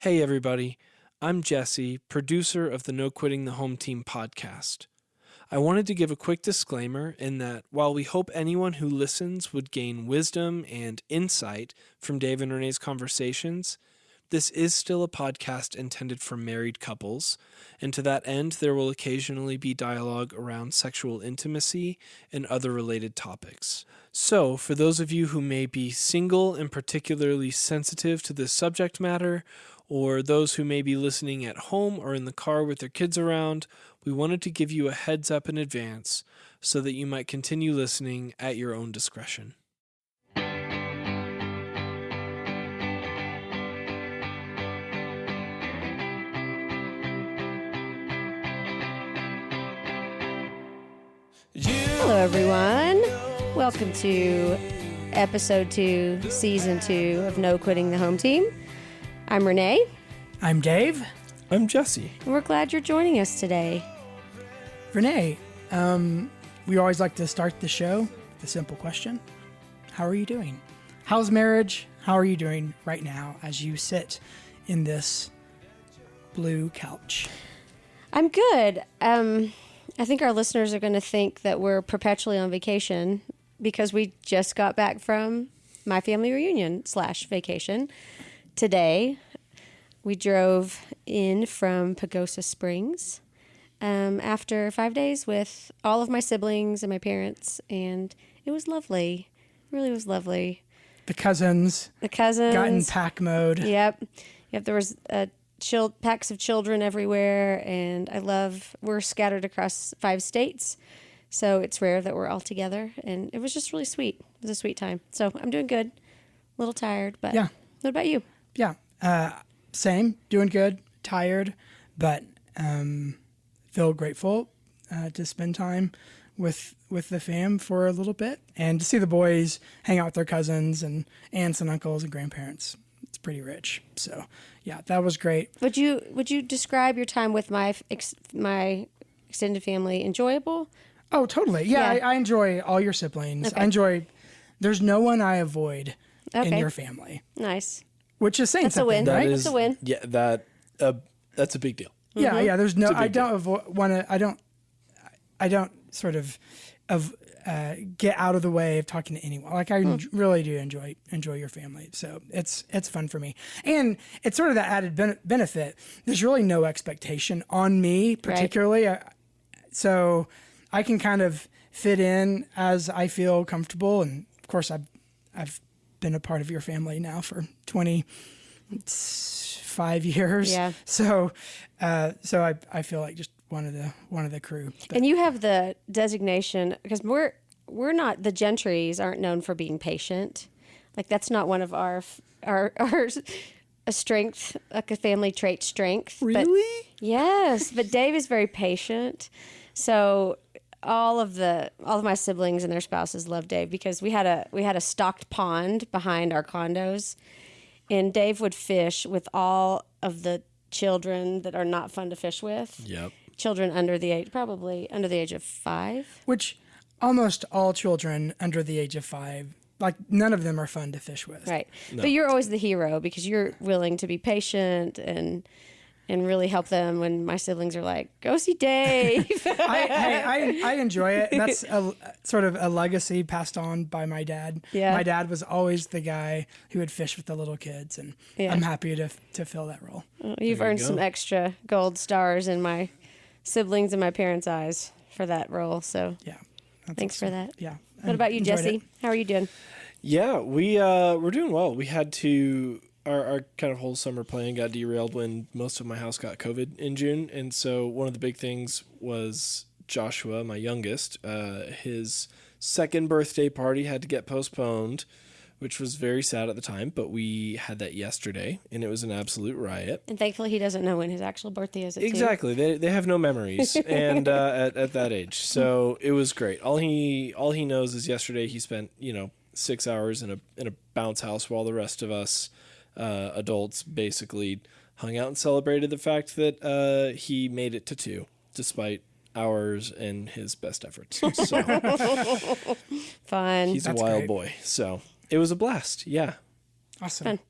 Hey everybody, I'm Jesse, producer of the No Quitting the Home Team podcast. I wanted to give a quick disclaimer in that while we hope anyone who listens would gain wisdom and insight from Dave and Renee's conversations, this is still a podcast intended for married couples, and to that end there will occasionally be dialogue around sexual intimacy and other related topics. So, for those of you who may be single and particularly sensitive to this subject matter, or those who may be listening at home or in the car with their kids around, we wanted to give you a heads up in advance so that you might continue listening at your own discretion. Hello, everyone. Welcome to episode 2, season 2 of No Quitting the Home Team. I'm Renee. I'm Dave. I'm Jesse. And we're glad you're joining us today. Renee, we always like to start the show with a simple question. How are you doing? How's marriage? How are you doing right now as you sit in this blue couch? I'm good. I think our listeners are going to think that we're perpetually on vacation because we just got back from my family reunion / vacation. Today, we drove in from Pagosa Springs after 5 days with all of my siblings and my parents, and it was lovely. It really was lovely. The cousins. Got in pack mode. Yep. There was packs of children everywhere, and we're scattered across 5 states, so it's rare that we're all together, and it was just really sweet. It was a sweet time. So I'm doing good. A little tired, but yeah. What about you? Yeah. Same. Doing good. Tired, but feel grateful to spend time with the fam for a little bit and to see the boys hang out with their cousins and aunts and uncles and grandparents. It's pretty rich. So, yeah, that was great. Would you describe your time with my extended family enjoyable? Oh, totally. Yeah. I enjoy all your siblings. Okay. There's no one I avoid in your family. Nice. Which is saying That's something, a win. right? That's a win. Yeah, that's a big deal. Yeah, Mm-hmm. yeah. There's no. I deal. don't want to. I don't sort of get out of the way of talking to anyone. Like I really do enjoy your family. So it's fun for me, and it's sort of that added benefit. There's really no expectation on me particularly, Right. So I can kind of fit in as I feel comfortable. And of course, I've been a part of your family now for 25 years. Yeah. So I feel like just one of the crew. But And you have the designation because we're not, the Gentrys aren't known for being patient. Like that's not one of our a strength, like a family trait strength. Really? But, yes, but Dave is very patient. So all of my siblings and their spouses love Dave because we had a stocked pond behind our condos, and Dave would fish with all of the children that are not fun to fish with. Yep. Children probably under the age of 5. Which almost all children under the age of 5, like none of them are fun to fish with. Right. No. But you're always the hero because you're willing to be patient and really help them when my siblings are like, go see Dave. I enjoy it. That's a sort of a legacy passed on by my dad. Yeah. My dad was always the guy who would fish with the little kids, and Yeah. I'm happy to fill that role. You've earned some extra gold stars in my siblings and my parents' eyes for that role. So Yeah. That's thanks awesome. for that. Yeah. What about you, Enjoyed Jesse? it. How are you doing? Yeah, we're doing well. We had to our kind of whole summer plan got derailed when most of my house got COVID in June, and so one of the big things was Joshua, my youngest. His second birthday party had to get postponed, which was very sad at the time, but we had that yesterday, and it was an absolute riot. And thankfully, he doesn't know when his actual birthday is. Exactly. They have no memories, and at that age, so it was great. All he knows is yesterday he spent 6 hours in a bounce house while the rest of us adults basically hung out and celebrated the fact that he made it to 2, despite ours and his best efforts. So Fun. he's That's a wild great. boy. So it was a blast. Yeah. Awesome. Fun.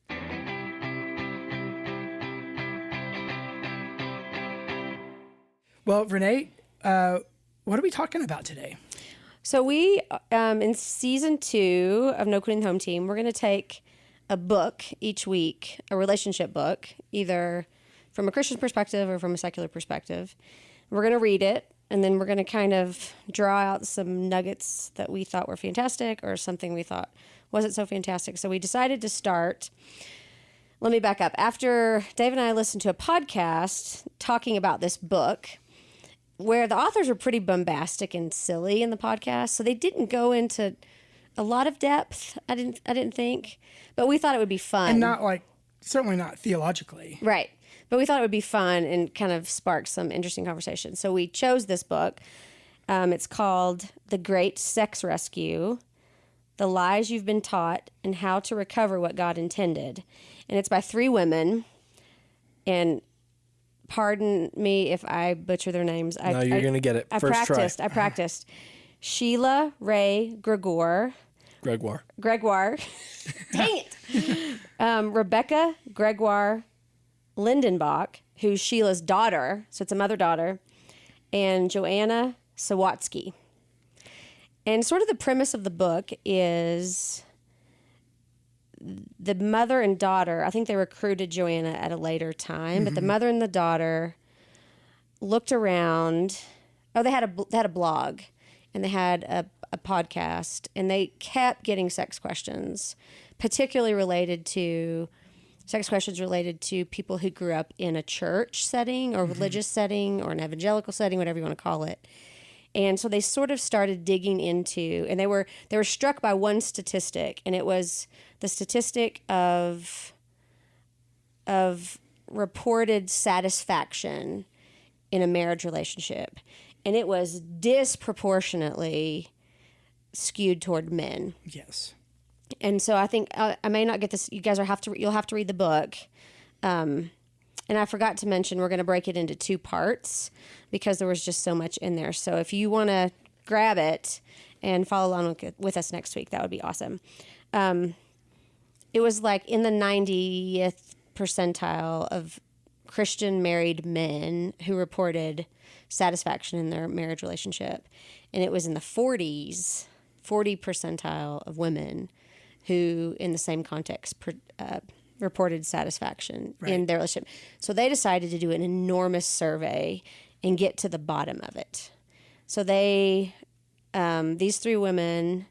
Well, Renee, what are we talking about today? So we, in season 2 of No Quitting the Home Team, we're going to take a book each week, a relationship book, either from a Christian perspective or from a secular perspective. We're going to read it, and then we're going to kind of draw out some nuggets that we thought were fantastic or something we thought wasn't so fantastic. So we decided to start. Let me back up. After Dave and I listened to a podcast talking about this book, where the authors were pretty bombastic and silly in the podcast, so they didn't go into a lot of depth. I didn't think, but we thought it would be fun, And not certainly not theologically. right? But we thought it would be fun and kind of spark some interesting conversation. So we chose this book. It's called "The Great Sex Rescue: The Lies You've Been Taught and How to Recover What God Intended," and it's by 3 women. And pardon me if I butcher their names. No, you're going to get it. First try. I practiced. Sheila, Wray, Gregoire. Gregoire. Dang it. Rebecca Gregoire Lindenbach, who's Sheila's daughter, so it's a mother-daughter, and Joanna Sawatsky. And sort of the premise of the book is the mother and daughter, I think they recruited Joanna at a later time, but the mother and the daughter looked around. Oh, they had a blog, and they had a podcast, and they kept getting sex questions, particularly related to people who grew up in a church setting or religious setting or an evangelical setting, whatever you want to call it. And so they sort of started digging into, and they were struck by one statistic, and it was the statistic of reported satisfaction in a marriage relationship, and it was disproportionately skewed toward men. Yes. And so I think I may not get this. You guys you'll have to read the book. And I forgot to mention, we're going to break it into 2 parts because there was just so much in there. So if you want to grab it and follow along with us next week, that would be awesome. It was like in the 90th percentile of Christian married men who reported satisfaction in their marriage relationship. And it was in the 40 percentile of women who, in the same context, reported satisfaction in their relationship. So they decided to do an enormous survey and get to the bottom of it. So they, these 3 women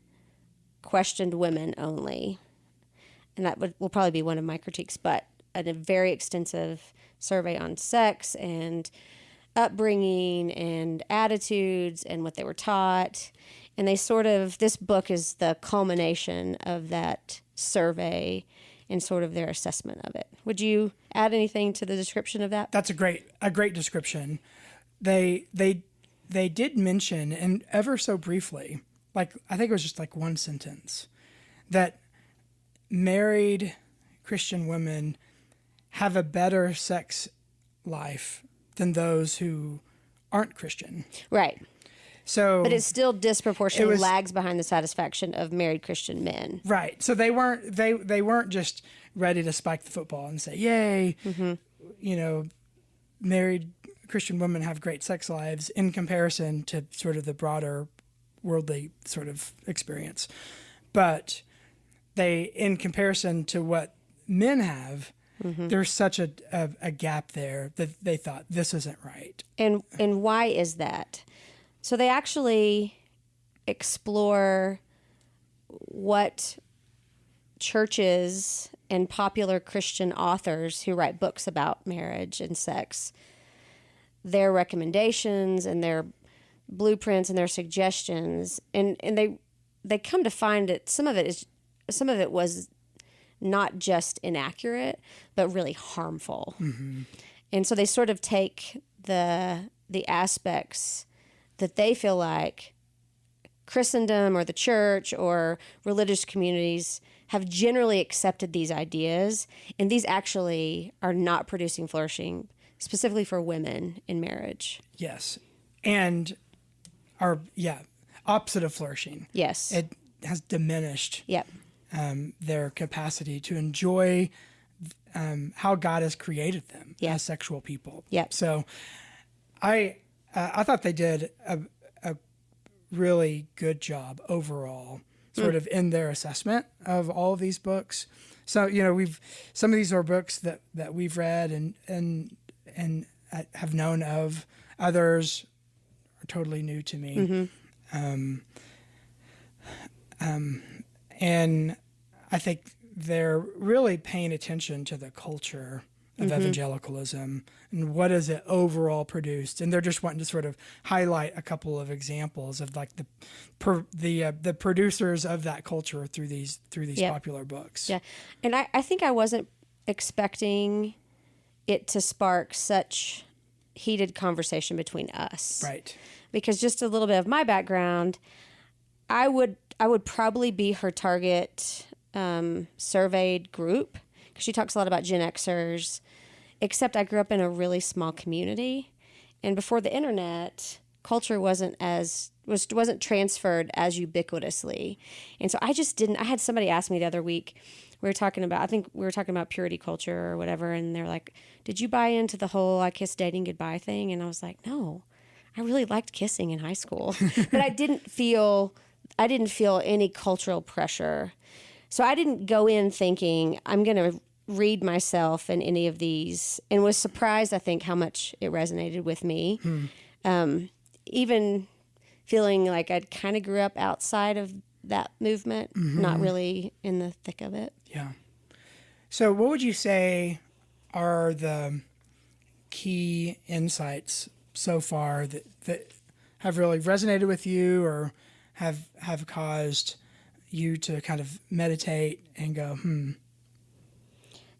questioned women only. And that will probably be one of my critiques, but a very extensive survey on sex and upbringing and attitudes and what they were taught. And this book is the culmination of that survey and sort of their assessment of it. Would you add anything to the description of that? That's a great description. They did mention, and ever so briefly, I think it was just one sentence, that married Christian women have a better sex life than those who aren't Christian. Right. So, but it still disproportionately lags behind the satisfaction of married Christian men. Right. So they weren't just ready to spike the football and say, "Yay, married Christian women have great sex lives," in comparison to sort of the broader worldly sort of experience. But in comparison to what men have, there's such a gap there that they thought this isn't right. And why is that? So they actually explore what churches and popular Christian authors who write books about marriage and sex, their recommendations and their blueprints and their suggestions, and they come to find that some of it was not just inaccurate, but really harmful. And so they sort of take the aspects that they feel like Christendom or the church or religious communities have generally accepted these ideas, and these actually are not producing flourishing, specifically for women in marriage. Yes. And are, opposite of flourishing. Yes. It has diminished Yep. Their capacity to enjoy how God has created them as sexual people. Yep. So I I thought they did a really good job overall, sort of in their assessment of all of these books. So, some of these are books that we've read and have known of. Others are totally new to me. And I think they're really paying attention to the culture of evangelicalism and what is it overall produced. And they're just wanting to sort of highlight a couple of examples of like the producers of that culture through these popular books. Yeah. And I think I wasn't expecting it to spark such heated conversation between us. Right. Because just a little bit of my background, I would probably be her target surveyed group, because she talks a lot about Gen Xers, except I grew up in a really small community, and before the internet, culture wasn't transferred as ubiquitously. And so I just didn't. I had somebody ask me the other week, I think we were talking about purity culture or whatever, and they're like, did you buy into the whole I kiss dating goodbye thing? And I was like, no, I really liked kissing in high school, but I didn't feel any cultural pressure. So I didn't go in thinking I'm going to read myself in any of these, and was surprised, I think, how much it resonated with me. Even feeling like I kind of grew up outside of that movement, not really in the thick of it. Yeah. So what would you say are the key insights so far that have really resonated with you or have caused you to kind of meditate and go,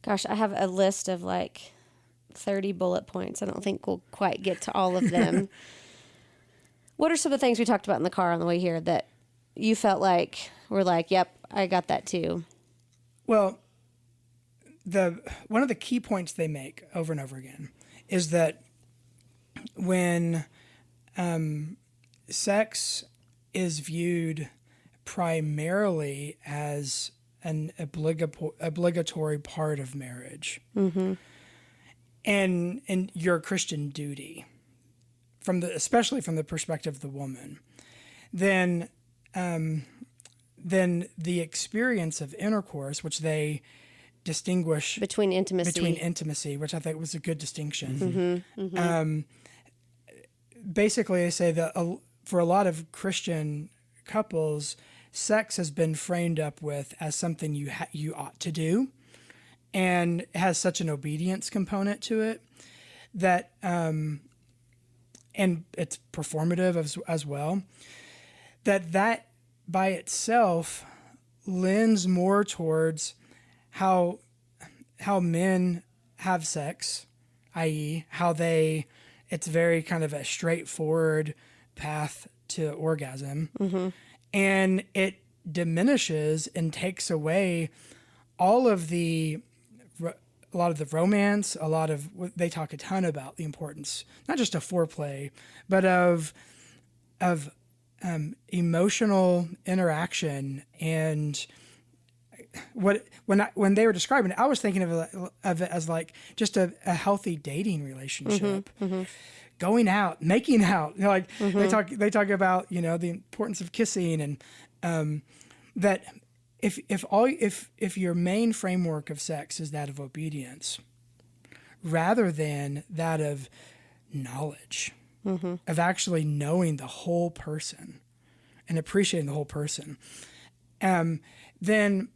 Gosh, I have a list of like 30 bullet points. I don't think we'll quite get to all of them. What are some of the things we talked about in the car on the way here that you felt like were like, yep, I got that too? Well, one of the key points they make over and over again is that when sex is viewed primarily as an obligatory part of marriage, and your Christian duty, especially from the perspective of the woman, then the experience of intercourse, which they distinguish between intimacy, which I think was a good distinction. Basically, they say that for a lot of Christian couples, sex has been framed up with as something you ought to do, and has such an obedience component to it that, and it's performative as well, that by itself lends more towards how men have sex, i.e., it's very kind of a straightforward path to orgasm, and it diminishes and takes away a lot of the romance, they talk a ton about the importance, not just of foreplay, but of emotional interaction. And when they were describing it, I was thinking of it as like just a healthy dating relationship, going out, making out. They talk about the importance of kissing, and that if your main framework of sex is that of obedience, rather than that of knowledge, of actually knowing the whole person and appreciating the whole person, then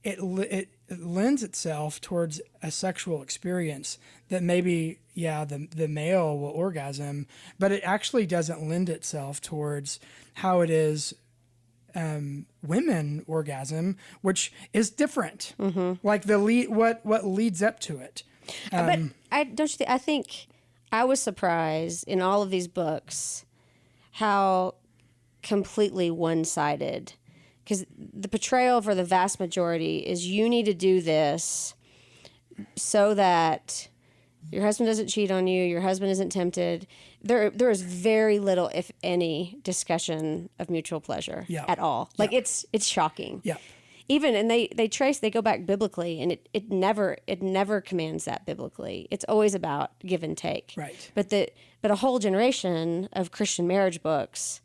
it lends itself towards a sexual experience that maybe, the male will orgasm, but it actually doesn't lend itself towards how it is women orgasm, which is different. Like what leads up to it. But I think I was surprised in all of these books how completely one-sided, because the portrayal for the vast majority is you need to do this so that your husband doesn't cheat on you, your husband isn't tempted. There is very little, if any, discussion of mutual pleasure at all. Like it's shocking. Yeah. even, and they go back biblically, and it never commands that biblically. It's always about give and take. Right. But a whole generation of Christian marriage books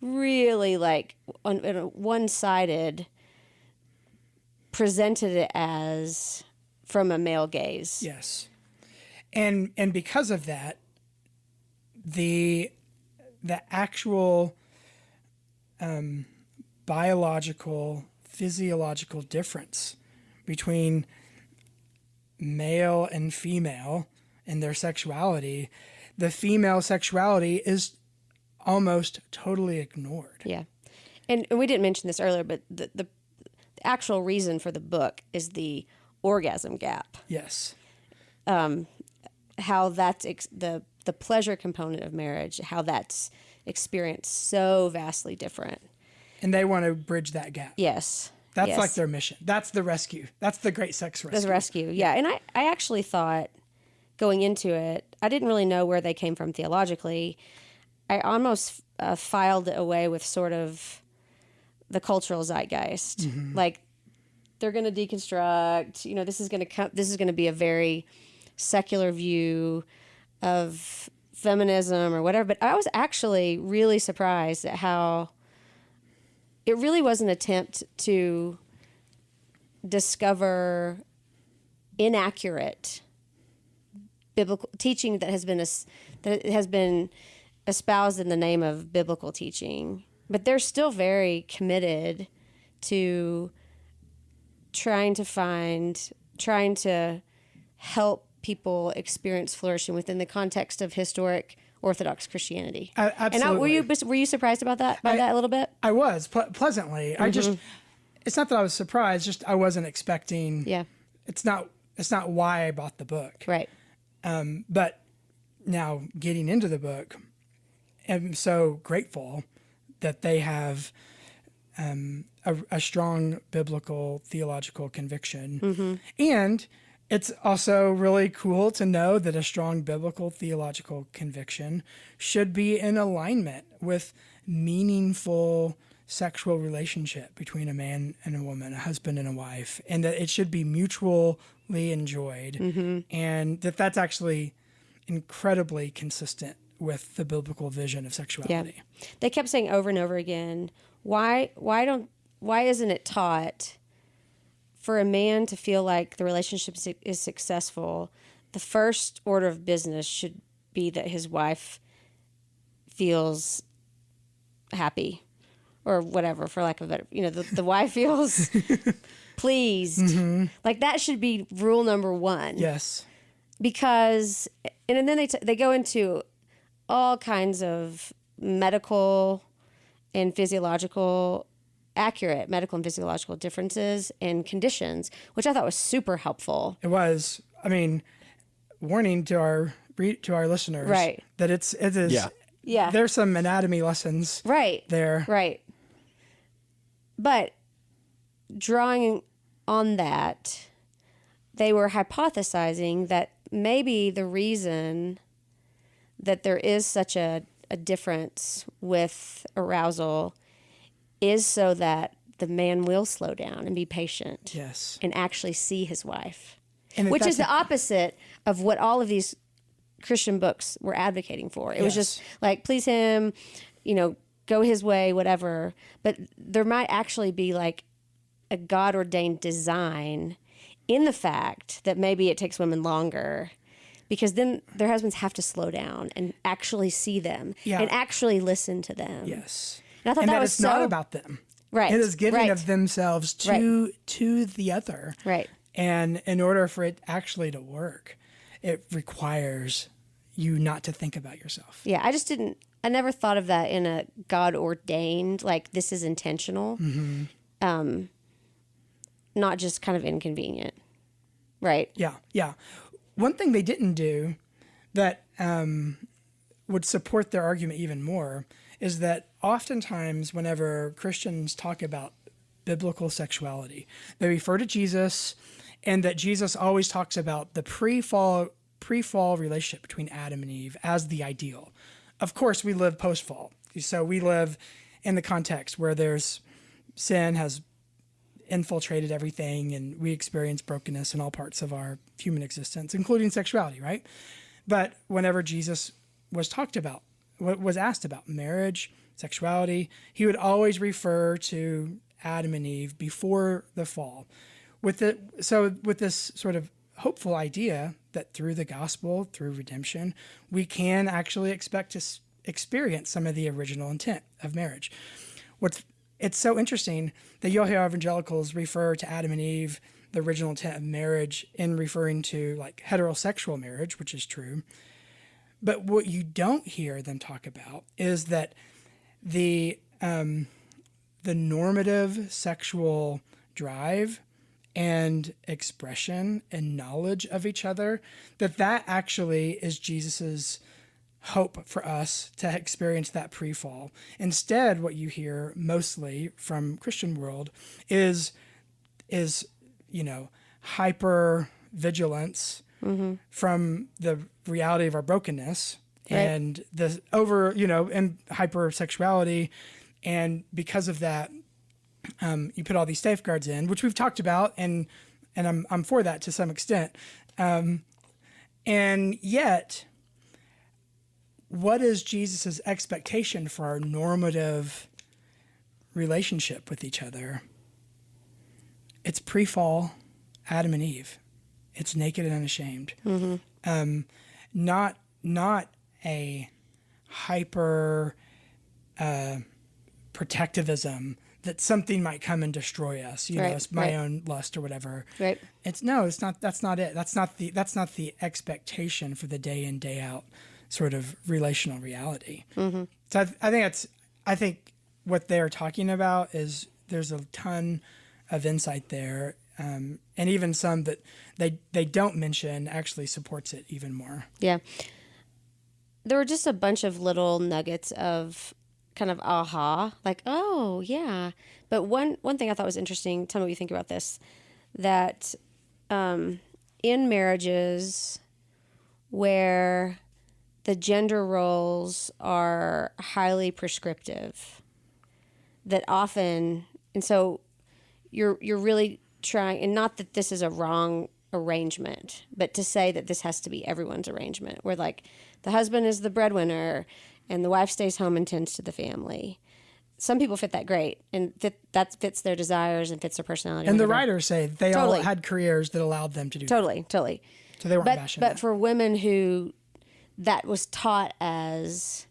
really like one-sided presented it as from a male gaze. Yes. And because of that, the actual biological, physiological difference between male and female in their sexuality, the female sexuality is almost totally ignored. Yeah. And we didn't mention this earlier, but the actual reason for the book is the orgasm gap. Yes. How that's the pleasure component of marriage, how that's experienced so vastly different. And they want to bridge that gap. Yes. That's yes. like their mission. That's the rescue. That's the great sex rescue. The rescue, yeah. And I actually thought going into it, I didn't really know where they came from theologically. I almost filed it away with sort of the cultural zeitgeist. Mm-hmm. Like they're going to deconstruct, this is going to be a very secular view of feminism or whatever. But I was actually really surprised at how it really was an attempt to discover inaccurate biblical teaching that has been espoused in the name of biblical teaching, but they're still very committed to trying to help people experience flourishing within the context of historic Orthodox Christianity. Absolutely. And were you surprised about that a little bit? I was pleasantly. Mm-hmm. It's not that I was surprised. Just I wasn't expecting. Yeah. It's not why I bought the book. Right. But now getting into the book, I'm so grateful that they have a strong biblical theological conviction. Mm-hmm. And it's also really cool to know that a strong biblical theological conviction should be in alignment with meaningful sexual relationship between a man and a woman, a husband and a wife, and that it should be mutually enjoyed, Mm-hmm. and that's actually incredibly consistent with the biblical vision of sexuality. Yeah. They kept saying over and over again, why isn't it taught for a man to feel like the relationship is successful? The first order of business should be that his wife feels happy or whatever, for lack of a better, the wife feels pleased. Mm-hmm. Like that should be rule number one. Yes. Because, and then they go into all kinds of accurate medical and physiological differences and conditions, which I thought was super helpful. It was. I mean, warning to our listeners, Right. that it is. Yeah. Yeah. There's some anatomy lessons. Right. There. Right. But drawing on that, they were hypothesizing that maybe the reason that there is such a difference with arousal is so that the man will slow down and be patient. Yes. And actually see his wife. And Which is that's the opposite of what all of these Christian books were advocating for. It was Yes. just like, please him, go his way, whatever. But there might actually be like a God-ordained design in the fact that maybe it takes women longer because then their husbands have to slow down and actually see them and actually listen to them. Yes. And I thought And that that was it's so not about them. right. It is giving right. of themselves to the other. Right. And in order for it actually to work, it requires you not to think about yourself. Yeah, I never thought of that in a God ordained, like this is intentional, not just kind of inconvenient. Right. Yeah, yeah. One thing they didn't do that would support their argument even more is that oftentimes whenever Christians talk about biblical sexuality, they refer to Jesus, and that Jesus always talks about the pre-fall relationship between Adam and Eve as the ideal. Of course, we live post-fall. So we live in the context where there's sin has infiltrated everything, and we experience brokenness in all parts of our human existence, including sexuality, right? But whenever Jesus was asked about marriage, sexuality, he would always refer to Adam and Eve before the fall, with this sort of hopeful idea that through the gospel, through redemption, we can actually expect to experience some of the original intent of marriage. It's so interesting that you'll hear evangelicals refer to Adam and Eve, the original intent of marriage, in referring to like heterosexual marriage, which is true. But what you don't hear them talk about is that the normative sexual drive and expression and knowledge of each other, that actually is Jesus's hope for us to experience that pre-fall. Instead, what you hear mostly from Christian world is hyper vigilance from the reality of our brokenness, right, and the and hypersexuality, and because of that, you put all these safeguards in, which we've talked about, and I'm for that to some extent, and yet, what is Jesus's expectation for our normative relationship with each other? It's pre-fall Adam and Eve. It's naked and unashamed. Not a hyper protectivism that something might come and destroy us. It's my own lust or whatever. Right. It's not. That's not it. That's not the expectation for the day in, day out sort of relational reality. So I think what they're talking about is there's a ton of insight there, and even some that they don't mention actually supports it even more. Yeah. There were just a bunch of little nuggets of kind of aha, like, oh, yeah. But one thing I thought was interesting, tell me what you think about this, that in marriages where the gender roles are highly prescriptive, that often, and so you're really trying, and not that this is a wrong arrangement, but to say that this has to be everyone's arrangement, where like the husband is the breadwinner and the wife stays home and tends to the family. Some people fit that great, and that fits their desires and fits their personality. And the writers say they all had careers that allowed them to do that. Totally. So they weren't bashing But for women who that was taught as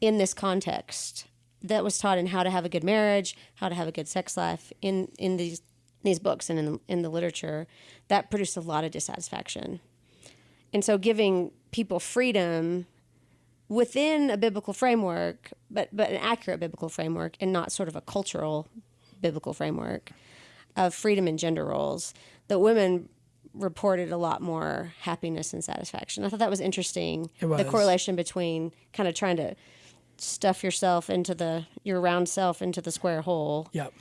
in this context, that was taught in how to have a good marriage, how to have a good sex life in these books and in the literature, that produced a lot of dissatisfaction. And so giving people freedom within a biblical framework, but an accurate biblical framework, and not sort of a cultural biblical framework of freedom and gender roles, that women reported a lot more happiness and satisfaction. I thought that was interesting. It was. The correlation between kind of trying to stuff yourself into your round self into the square hole. Yep.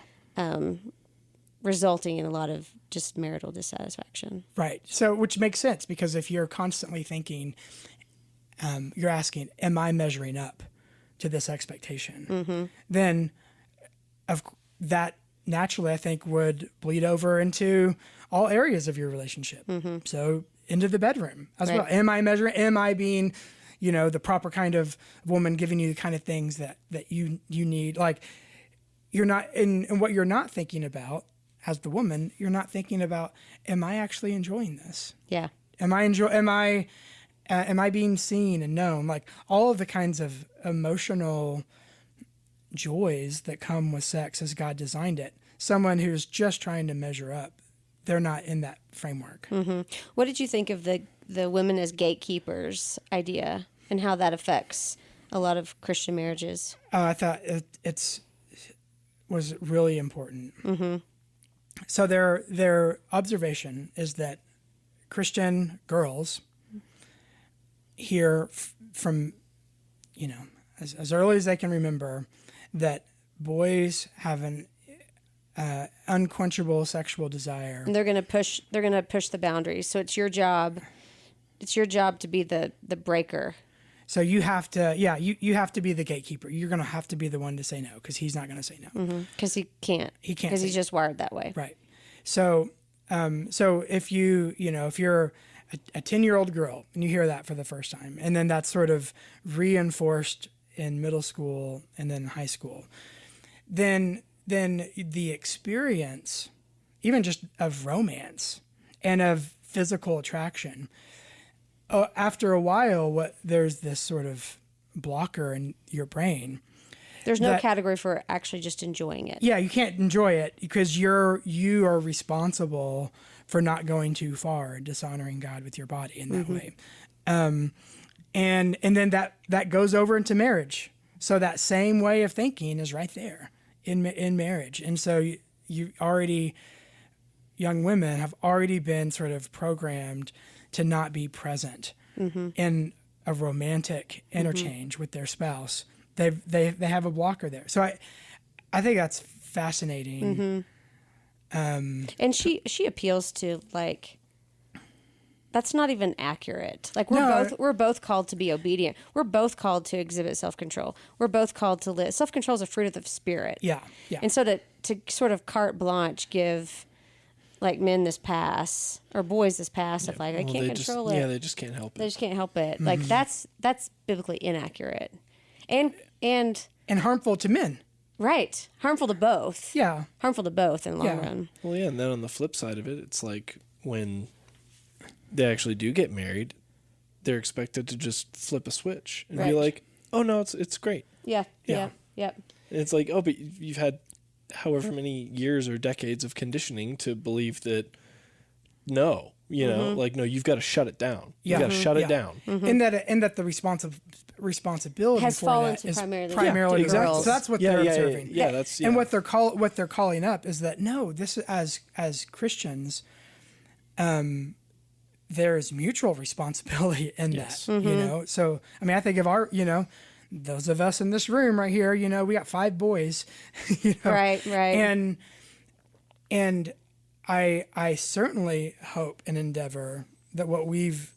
Resulting in a lot of just marital dissatisfaction. Right. So, which makes sense, because if you're constantly thinking, you're asking, am I measuring up to this expectation? Then that naturally, I think, would bleed over into all areas of your relationship. So into the bedroom as well. Am I measuring? Am I being, the proper kind of woman, giving you the kind of things that you need? Like, you're not, and what you're not thinking about as the woman, you're not thinking about, am I actually enjoying this? Yeah. Am I being seen and known? Like, all of the kinds of emotional joys that come with sex as God designed it. Someone who's just trying to measure up, they're not in that framework. What did you think of the women as gatekeepers idea and how that affects a lot of Christian marriages? I thought it was really important. So their observation is that Christian girls hear from, as early as they can remember, that boys have an unquenchable sexual desire. And they're going to push the boundaries. So it's your job to be the breaker. So you have to, you have to be the gatekeeper. You're going to have to be the one to say no, because he's not going to say no. Because he can't. Because he's just wired that way. Right. So if if you're a 10-year-old girl and you hear that for the first time, and then that's sort of reinforced in middle school and then high school, then the experience, even just of romance and of physical attraction, after a while, there's this sort of blocker in your brain. There's no category for actually just enjoying it. Yeah, you can't enjoy it because you are responsible for not going too far, dishonoring God with your body in that way. And then that goes over into marriage. So that same way of thinking is right there in marriage. And so young women have already been sort of programmed to not be present in a romantic interchange with their spouse. They have a blocker there. So I think that's fascinating. And she appeals to, like, that's not even accurate. Like, we're both called to be obedient. We're both called to exhibit self-control. We're both called to live. Self-control is a fruit of the spirit. Yeah. And so to sort of carte blanche give, like, men this pass or boys this pass of, like, I can't control it. Yeah, they just can't help it. They just can't help it. Like, that's biblically inaccurate. And harmful to men. Right. Harmful to both. Yeah. Harmful to both in the long run. Well, yeah, and then on the flip side of it, it's like when they actually do get married, they're expected to just flip a switch and be like, "Oh no, it's great." Yeah. Yeah. Yep. And it's like, "Oh, but you've had however many years or decades of conditioning to believe that no, like no, you've got to shut it down. Yeah. You got to shut it down." And that the responsibility has for fallen that to is primarily exactly. girls. So that's what they're observing. Yeah, that's And what they're calling up is that no, this as Christians, there is mutual responsibility in that. So I mean, I think of our those of us in this room right here, we got 5 boys, Right. and I certainly hope and endeavor that what we've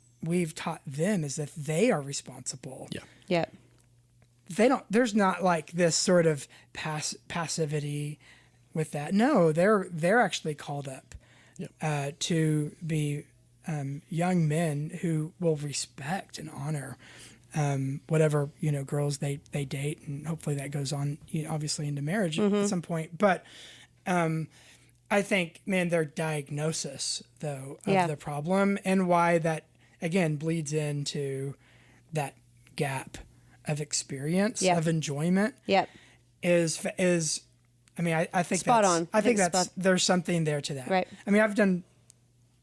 taught them is that they are responsible. Yeah. Yep. There's not like this sort of passivity with that. No, they're actually called up to be young men who will respect and honor whatever girls they date, and hopefully that goes on obviously into marriage at some point. But I think, man, their diagnosis though of the problem and why that again bleeds into that gap of experience of enjoyment. Yep. Is I mean, I think Spot that's, on. I think that's there's something there to that. Right. I mean, I've done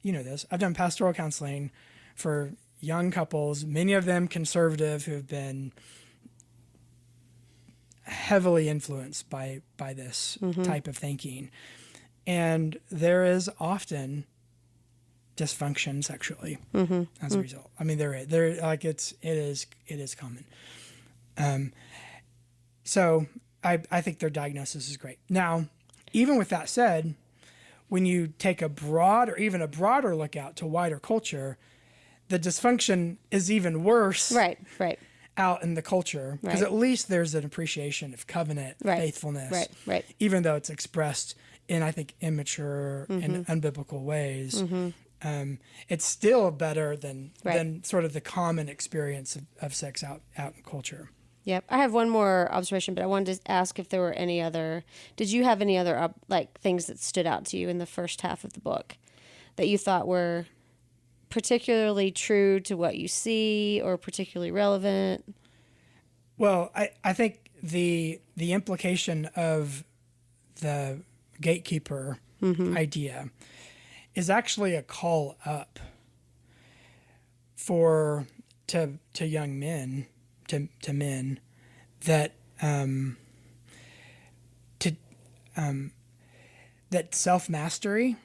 I've done pastoral counseling for young couples, many of them conservative, who have been heavily influenced by this type of thinking. And there is often dysfunction sexually as a result. I mean, there like it is common. So I think their diagnosis is great. Now, even with that said, when you take a broader look out to wider culture, the dysfunction is even worse. Right. Out in the culture, because at least there's an appreciation of covenant faithfulness. Right. Even though it's expressed in, I think, immature and unbiblical ways. It's still better than sort of the common experience of sex out in culture. Yep. I have one more observation, but I wanted to ask if there were did you have any other things that stood out to you in the first half of the book that you thought were particularly true to what you see or particularly relevant? Well, I think the implication of the gatekeeper idea is actually a call up to young men, to men, that that self-mastery,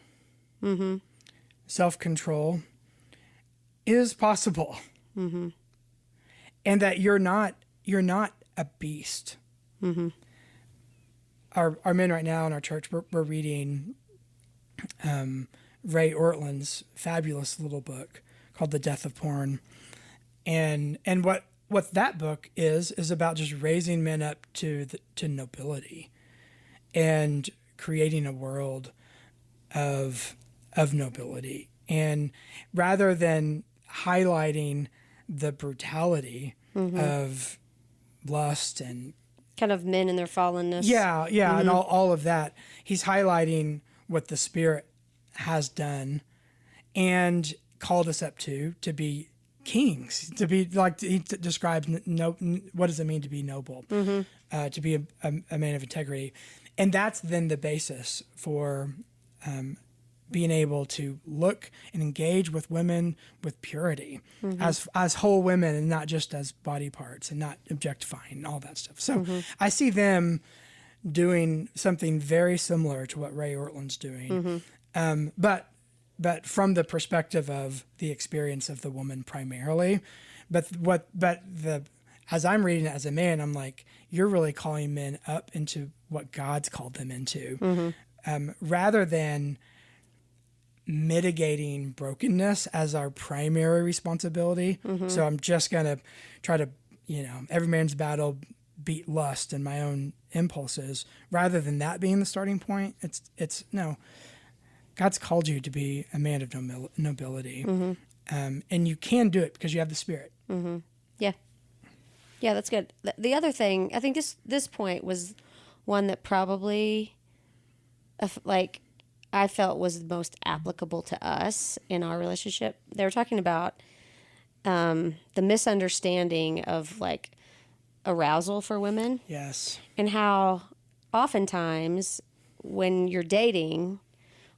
self-control is possible, and that you're not a beast. Our men right now in our church, we're reading Wray fabulous little book called The Death of Porn, and what that book is about just raising men up to nobility and creating a world of nobility. And rather than highlighting the brutality of lust and Kind of men in their fallenness. and all of that, he's highlighting what the Spirit has done and called us up to be kings, to be like he describes what does it mean to be noble, to be a man of integrity, and that's then the basis for being able to look and engage with women with purity, as whole women, and not just as body parts, and not objectifying and all that stuff. So I see them doing something very similar to what Wray Ortlund's doing, but from the perspective of the experience of the woman primarily. As I'm reading it as a man, I'm like, you're really calling men up into what God's called them into, rather than mitigating brokenness as our primary responsibility. So I'm just going to try to, every man's battle, beat lust and my own impulses, rather than that being the starting point. It's no, God's called you to be a man of nobility. And you can do it because you have the Spirit. Yeah, that's good. The other thing, I think this point was one that probably, I felt was the most applicable to us in our relationship. They were talking about the misunderstanding of arousal for women. Yes. And how oftentimes when you're dating,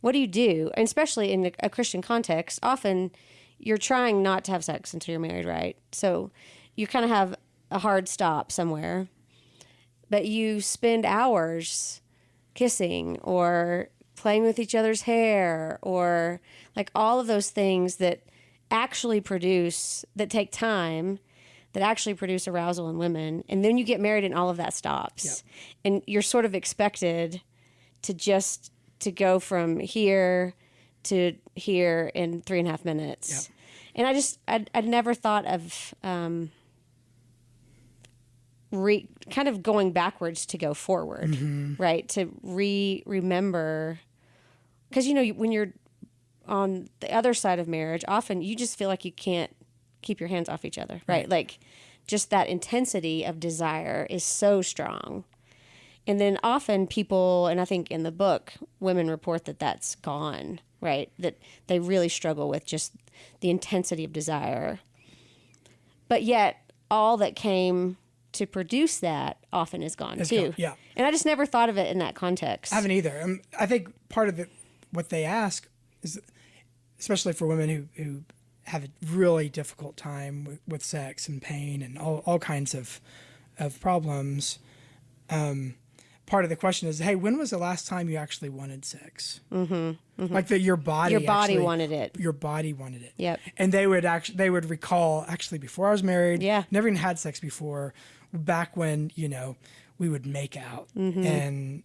what do you do? And especially in a Christian context, often you're trying not to have sex until you're married, right? So you kind of have a hard stop somewhere, but you spend hours kissing or playing with each other's hair, or all of those things that take time, that actually produce arousal in women. And then you get married and all of that stops. Yep. And you're sort of expected to go from here to here in 3.5 minutes. Yep. And I'd never thought of kind of going backwards to go forward, right? To remember, because when you're on the other side of marriage, often you just feel like you can't keep your hands off each other, right? Just that intensity of desire is so strong. And then often people, and I think in the book, women report that that's gone, right? That they really struggle with just the intensity of desire. But yet, all that came to produce that often is gone too. Gone, yeah. And I just never thought of it in that context. I haven't either. I think part of what they ask is, especially for women who have a really difficult time with sex and pain and all kinds of problems, part of the question is, hey, when was the last time you actually wanted sex? Like that your body wanted it. Your body wanted it. Yep. And they would recall, actually, before I was married, never even had sex before, back when, we would make out, and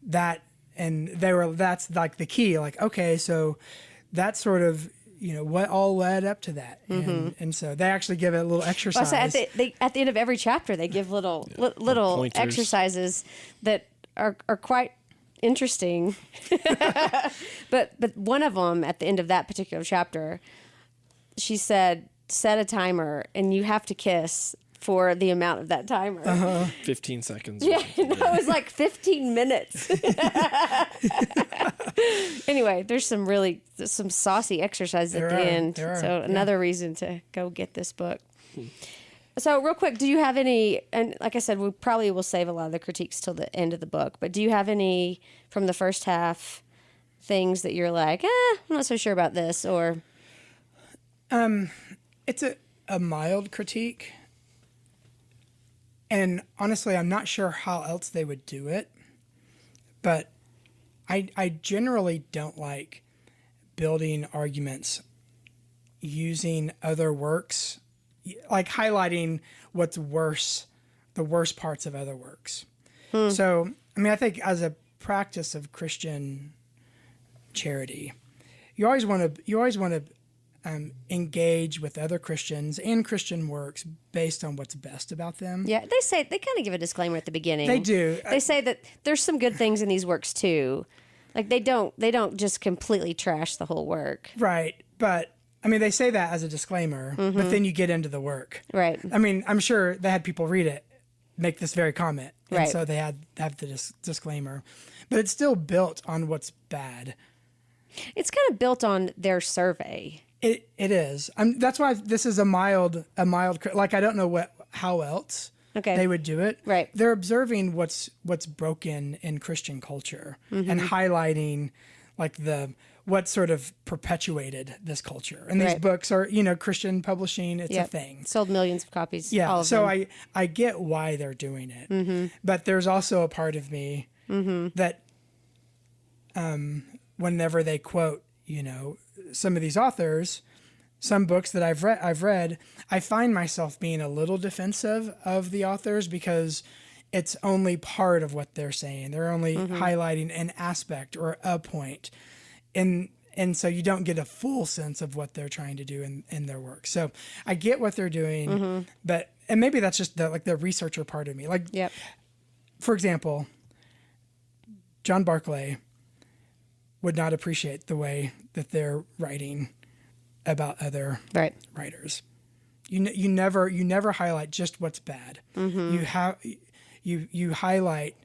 that's like the key. Okay, so that's sort of, what all led up to that. And so they actually give it a little exercise. Well, so at the end of every chapter, they give little exercises that are quite interesting. But one of them at the end of that particular chapter, she said, set a timer and you have to kiss for the amount of that timer. 15 seconds. Yeah, no, it was like 15 minutes. Anyway, there's some saucy exercises at the end. So another reason to go get this book. So real quick, do you have any, and like I said, we probably will save a lot of the critiques till the end of the book, but do you have any from the first half things that you're like, I'm not so sure about this, or? It's a mild critique. And honestly, I'm not sure how else they would do it, but I generally don't like building arguments using other works, like highlighting what's worse, the worst parts of other works. So, I think as a practice of Christian charity, you always want to engage with other Christians and Christian works based on what's best about them. Yeah, they kind of give a disclaimer at the beginning. They do. They say that there's some good things in these works too, Like they don't just completely trash the whole work. Right. But I mean, they say that as a disclaimer, but then you get into the work. Right. I mean, I'm sure they had people read it, make this very comment. And Right. so they have the disclaimer. But it's still built on what's bad. It's kind of built on their survey. It is. That's why this is a mild, like I don't know how else they would do it. Right. They're observing what's broken in Christian culture and highlighting like what sort of perpetuated this culture. And these books are, Christian publishing, it's a thing. Sold millions of copies. Yeah. All of So them. I get why they're doing it. But there's also a part of me that whenever they quote, some of these authors, some books that I've read, I find myself being a little defensive of the authors because it's only part of what they're saying. They're only highlighting an aspect or a point. And so you don't get a full sense of what they're trying to do in their work. So I get what they're doing, and maybe that's just the researcher part of me. Like, for example, John Barclay would not appreciate the way that they're writing about other writers. You never highlight just what's bad. You highlight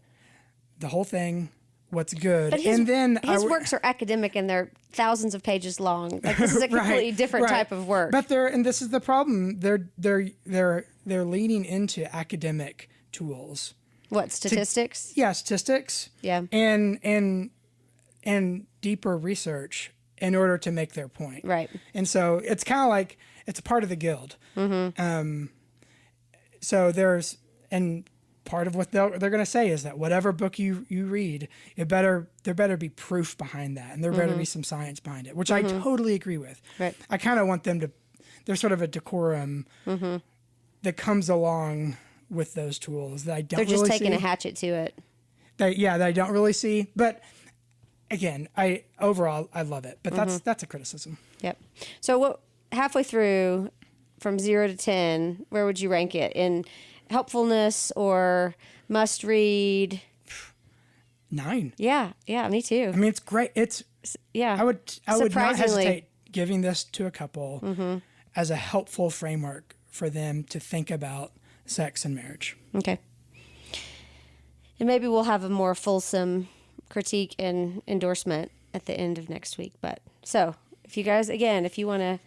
the whole thing, what's good, But and then his works are academic and they're thousands of pages long. Like this is a completely different type of work. But this is the problem. They're leaning into academic tools. What, statistics? Statistics. Yeah. And deeper research in order to make their point. Right. And so it's kind of like it's a part of the guild. So and part of what they're going to say is that whatever book you read, there better be proof behind that, and there better be some science behind it, which I totally agree with. Right. I kind of want them to. There's sort of a decorum that comes along with those tools that I don't. They're just really taking see. a hatchet to it. That I don't really see, but again, overall I love it, but that's a criticism. Yep. So halfway through, from 0 to 10, where would you rank it in helpfulness or must read? 9. Yeah, me too. I mean, it's great. I would not Surprisingly. hesitate giving this to a couple as a helpful framework for them to think about sex and marriage. Okay. And maybe we'll have a more fulsome critique and endorsement at the end of next week. But so if you guys, again, if you want to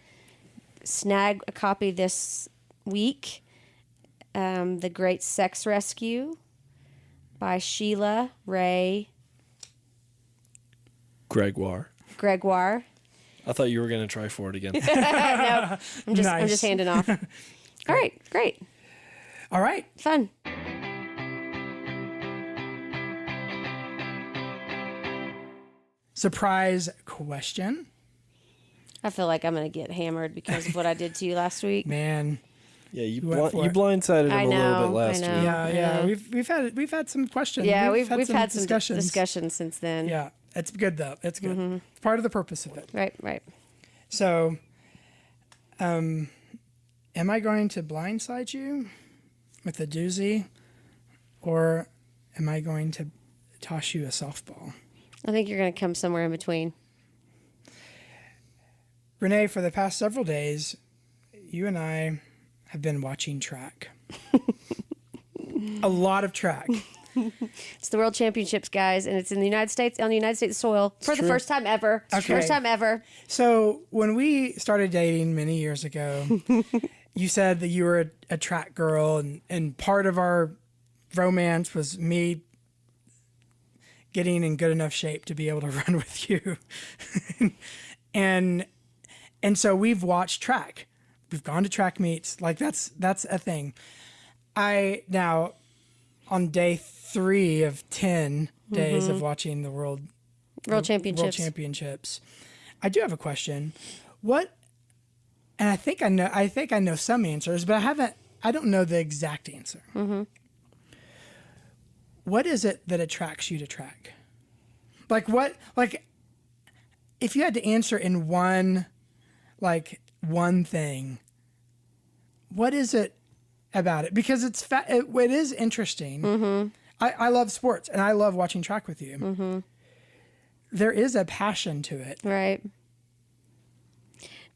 snag a copy this week, The Great Sex Rescue by Sheila, Wray, Gregoire. I thought you were going to try for it again. No, I'm just handing off. All right, great. All right. Fun. Surprise question. I feel like I'm going to get hammered because of what I did to you last week. Man. Yeah, you went for it. blindsided him I a little know, bit last I know. week. Yeah. We've had some questions. Yeah, we've had some discussions. discussions since then. Yeah, it's good though. It's good. It's part of the purpose of it. Right. So, am I going to blindside you with a doozy, or am I going to toss you a softball? I think you're going to come somewhere in between. Renee, for the past several days, you and I have been watching track. A lot of track. It's the World Championships, guys, and it's in the United States, on the United States soil for the first time ever. Okay. First time ever. So when we started dating many years ago, you said that you were a track girl, and part of our romance was me getting in good enough shape to be able to run with you. and so we've watched track. We've gone to track meets. Like that's a thing. Now on day 3 of 10 days of watching the World Championships, I do have a question. And I think I know some answers, but I don't know the exact answer. What is it that attracts you to track? If you had to answer in one thing, what is it about it? Because it is interesting. I love sports and I love watching track with you. there is a passion to it. Right.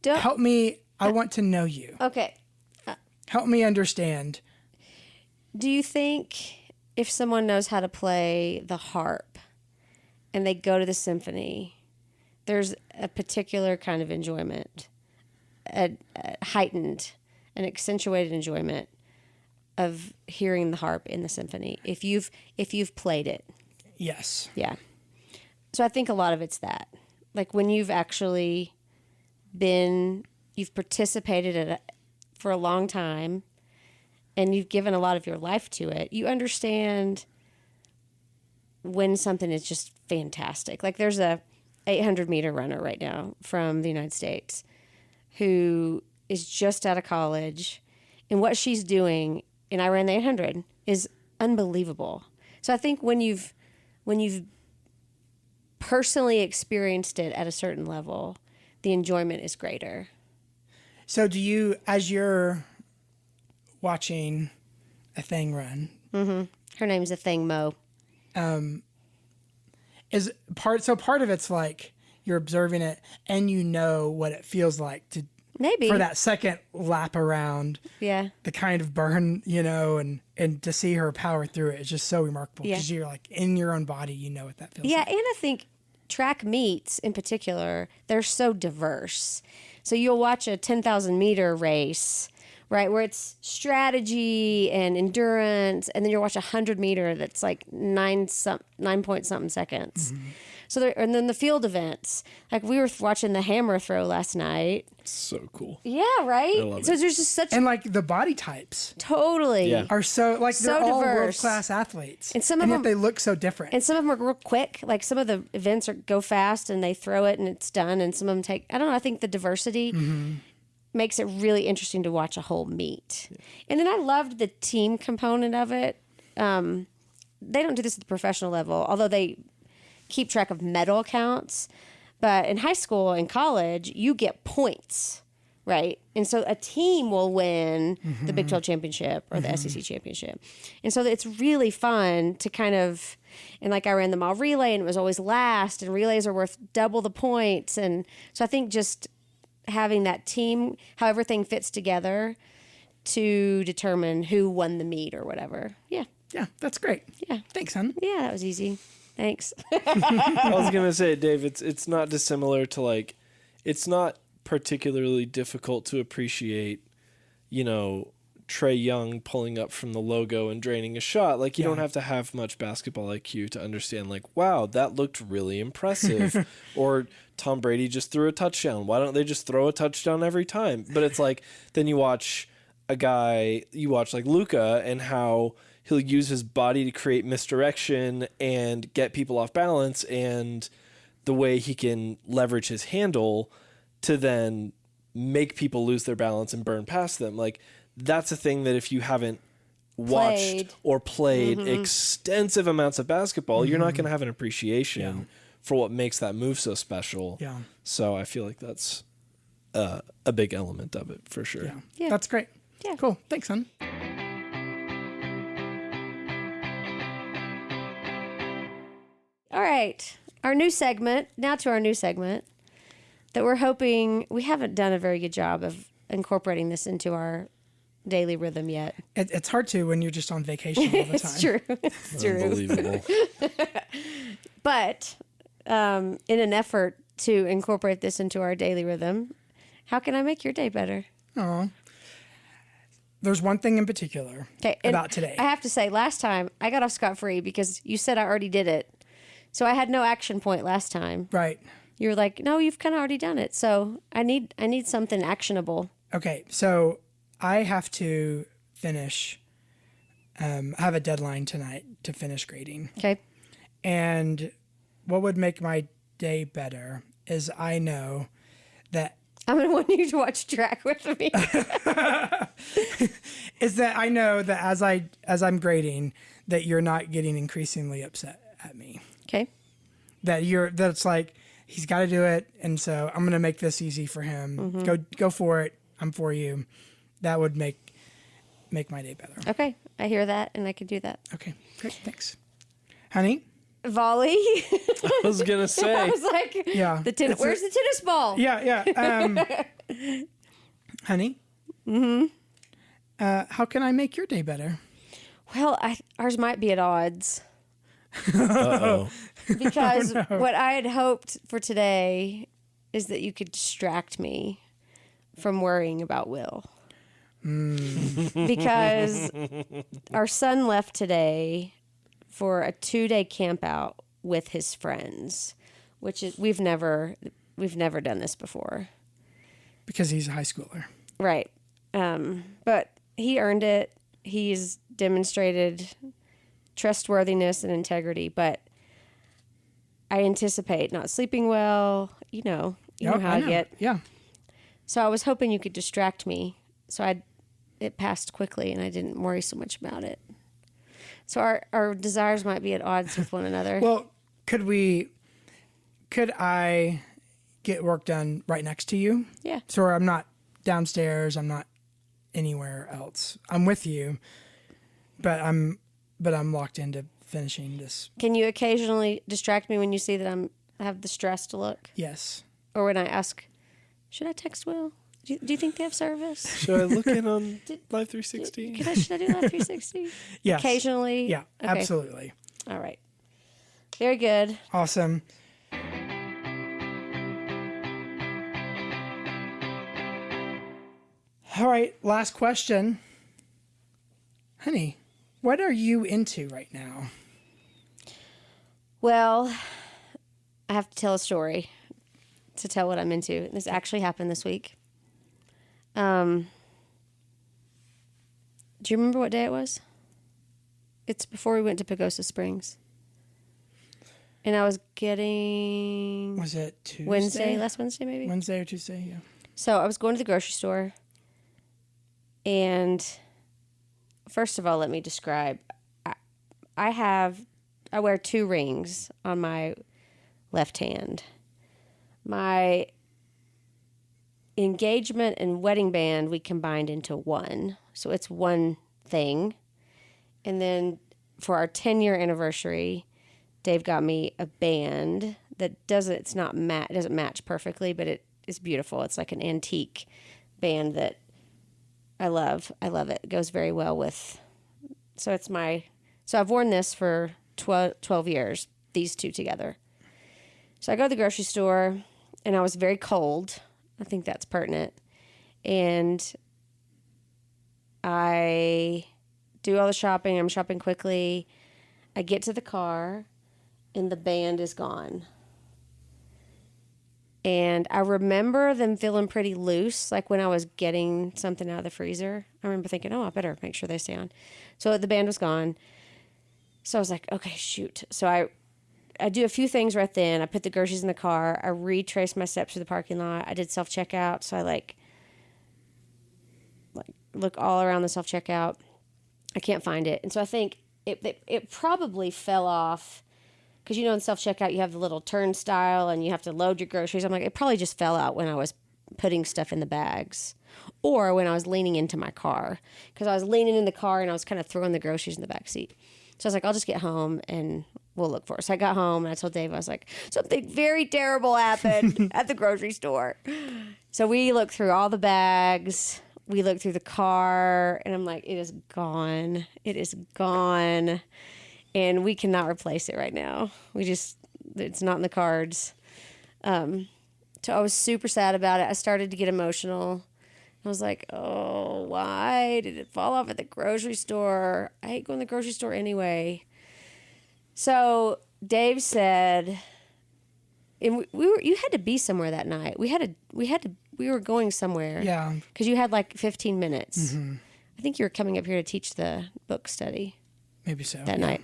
Don't, Help me. I want to know you. okay. Help me understand. Do you think if someone knows how to play the harp and they go to the symphony, there's a particular kind of enjoyment, a heightened, an accentuated enjoyment of hearing the harp in the symphony if you've played it? Yes. Yeah. So I think a lot of it's that. Like when you've actually you've participated in it for a long time and you've given a lot of your life to it, you understand when something is just fantastic. Like there's a 800-meter runner right now from the United States who is just out of college, and what she's doing, and I ran the 800, is unbelievable. So I think when you've personally experienced it at a certain level, the enjoyment is greater. So do you, as you're watching a thing run, Her name's a thing, Mo. part of it's like you're observing it and you know what it feels like to Maybe. for that second lap around. Yeah. The kind of burn, and to see her power through it is just so remarkable because you're like in your own body, you know what that feels Yeah, like. and I think track meets in particular, they're so diverse. So you'll watch a 10,000 meter race, right, where it's strategy and endurance, and then you'll watch a 100-meter that's like 9 point something seconds. Mm-hmm. So and then the field events, like we were watching the hammer throw last night. So cool. Yeah, right. I love So it. there's just such And like the body types totally. Yeah. are so like So they're all diverse. world-class athletes. And some of yet them- they look so different. And some of them are real quick. Like some of the events go fast and they throw it and it's done. And some of them take, I don't know, I think the diversity makes it really interesting to watch a whole meet. Yeah. And then I loved the team component of it. They don't do this at the professional level, although they keep track of medal counts. But in high school and college, you get points, right? And so a team will win the Big 12 championship or the SEC championship. And so it's really fun to kind of, and like I ran the mile relay and it was always last, and relays are worth double the points. And so I think just having that team, how everything fits together to determine who won the meet or whatever. Yeah. Yeah, that's great. Yeah. Thanks, hon. Yeah, that was easy. Thanks. I was gonna say, Dave, it's not dissimilar to like, it's not particularly difficult to appreciate, Trey Young pulling up from the logo and draining a shot. Like you don't have to have much basketball IQ to understand. Like, wow, that looked really impressive. Or Tom Brady just threw a touchdown. Why don't they just throw a touchdown every time? But it's like then you watch like Luka and how he'll use his body to create misdirection and get people off balance, and the way he can leverage his handle to then make people lose their balance and burn past them. Like that's a thing that if you haven't watched or played extensive amounts of basketball, you're not going to have an appreciation for what makes that move so special. Yeah. So I feel like that's a big element of it for sure. Yeah. That's great. Yeah. Cool. Thanks, hon. All right. Now to our new segment that we're hoping, we haven't done a very good job of incorporating this into our daily rhythm yet. It's hard to when you're just on vacation all the time. It's true. It's true. Unbelievable. But in an effort to incorporate this into our daily rhythm, how can I make your day better? Oh. There's one thing in particular about today. I have to say, last time I got off scot-free because you said I already did it. So I had no action point last time. Right. You were like, no, you've kind of already done it. So I need something actionable. Okay. So I have to finish. I have a deadline tonight to finish grading. Okay. And what would make my day better is I know that I'm going to want you to watch track with me. is that I know that as I'm grading that you're not getting increasingly upset at me. Okay. That it's like he's got to do it, and so I'm going to make this easy for him. Go for it. I'm for you. That would make my day better. Okay. I hear that and I can do that. Okay. Great. Thanks. Honey, volley. I was going to I say. was like, Yeah. where's the tennis ball? Yeah. Honey. Mm-hmm. How can I make your day better? Well, ours might be at odds. Uh-oh. Because what I had hoped for today is that you could distract me from worrying about Will. Because our son left today for a 2-day camp out with his friends, which is we've never done this before. Because he's a high schooler. Right. But he earned it. He's demonstrated trustworthiness and integrity, but I anticipate not sleeping well. You know how I get. Yeah. So I was hoping you could distract me. So it passed quickly and I didn't worry so much about it. So our desires might be at odds with one another. Well, could I get work done right next to you? Yeah. So I'm not downstairs, I'm not anywhere else. I'm with you, but I'm locked into finishing this. Can you occasionally distract me when you see that I have the stressed look? Yes. Or when I ask, should I text Will? Do you think they have service? Should I look in on Live 360? Should I do Live 360? Yes. Occasionally? Yeah, Okay. absolutely. All right. Very good. Awesome. All right, last question. Honey, what are you into right now? Well, I have to tell a story to tell what I'm into. This actually happened this week. Do you remember what day it was? It's before we went to Pagosa Springs. And I was getting... Was it Tuesday? Wednesday, last Wednesday maybe? Wednesday or Tuesday, yeah. So I was going to the grocery store. And first of all, let me describe. I wear 2 rings on my left hand. My engagement and wedding band we combined into one. So it's one thing. And then for our 10-year anniversary, Dave got me a band that doesn't match perfectly, but it is beautiful. It's like an antique band that I love. I love it. It goes very well with. So I've worn this for 12 years, these 2 together. So I go to the grocery store and I was very cold. I think that's pertinent. And I do all the shopping. I'm shopping quickly. I get to the car and the band is gone. And I remember them feeling pretty loose, like when I was getting something out of the freezer. I remember thinking, I better make sure they stay on. So the band was gone. So I was like, okay, shoot. So I do a few things right then. I put the groceries in the car. I retrace my steps through the parking lot. I did self-checkout. So I like look all around the self-checkout. I can't find it. And so I think it probably fell off. Because, in self-checkout, you have the little turnstile and you have to load your groceries. I'm like, it probably just fell out when I was putting stuff in the bags or when I was leaning into my car. Because I was leaning in the car and I was kind of throwing the groceries in the back seat. So I was like, I'll just get home and we'll look for it. So I got home and I told Dave, I was like, something very terrible happened at the grocery store. So we looked through all the bags. We looked through the car and I'm like, it is gone. It is gone. And we cannot replace it right now. It's not in the cards. So I was super sad about it. I started to get emotional. I was like, oh, why did it fall off at the grocery store? I hate going to the grocery store anyway. So Dave said, and you had to be somewhere that night. We were going somewhere. Yeah. Because you had like 15 minutes. Mm-hmm. I think you were coming up here to teach the book study. Maybe so. That night.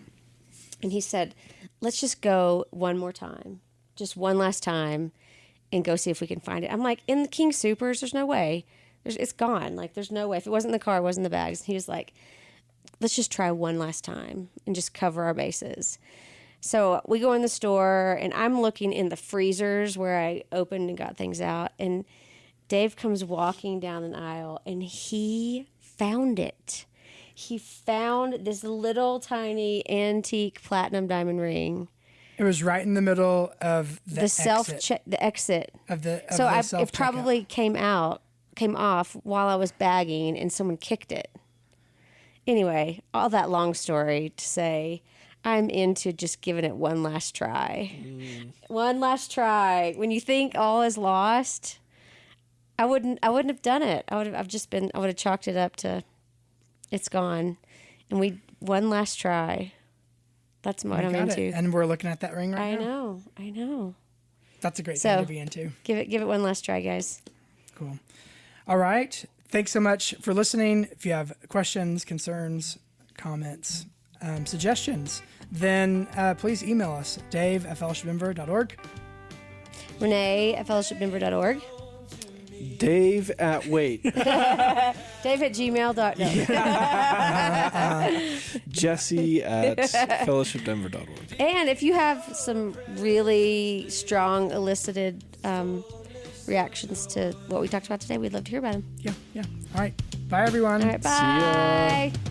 And he said, let's just go one more time, just one last time, and go see if we can find it. I'm like, in the King Supers, there's no way. It's gone. Like, there's no way. If it wasn't in the car, it wasn't in the bags. And he was like, let's just try one last time and just cover our bases. So we go in the store, and I'm looking in the freezers where I opened and got things out. And Dave comes walking down an aisle, and he found it. He found this little tiny antique platinum diamond ring It was right in the middle of the exit. The exit. Of the So the it self-checkout. probably came off while I was bagging and someone kicked it. Anyway, all that long story to say, I'm into just giving it one last try. One last try. When you think all is lost, I wouldn't have done it. I would have chalked it up to it's gone. And one last try. That's what I'm into. And we're looking at that ring right now. I know. That's a great thing to be into. Give it one last try, guys. Cool. All right. Thanks so much for listening. If you have questions, concerns, comments, suggestions, then please email us, dave@fellowshipdenver.org. Renee at fellowshipdenver.org. Dave at wait. Dave@gmail.com. Jesse at fellowshipdenver.org. And if you have some really strong elicited reactions to what we talked about today, we'd love to hear about them. Yeah. All right. Bye, everyone. All right, bye. See ya.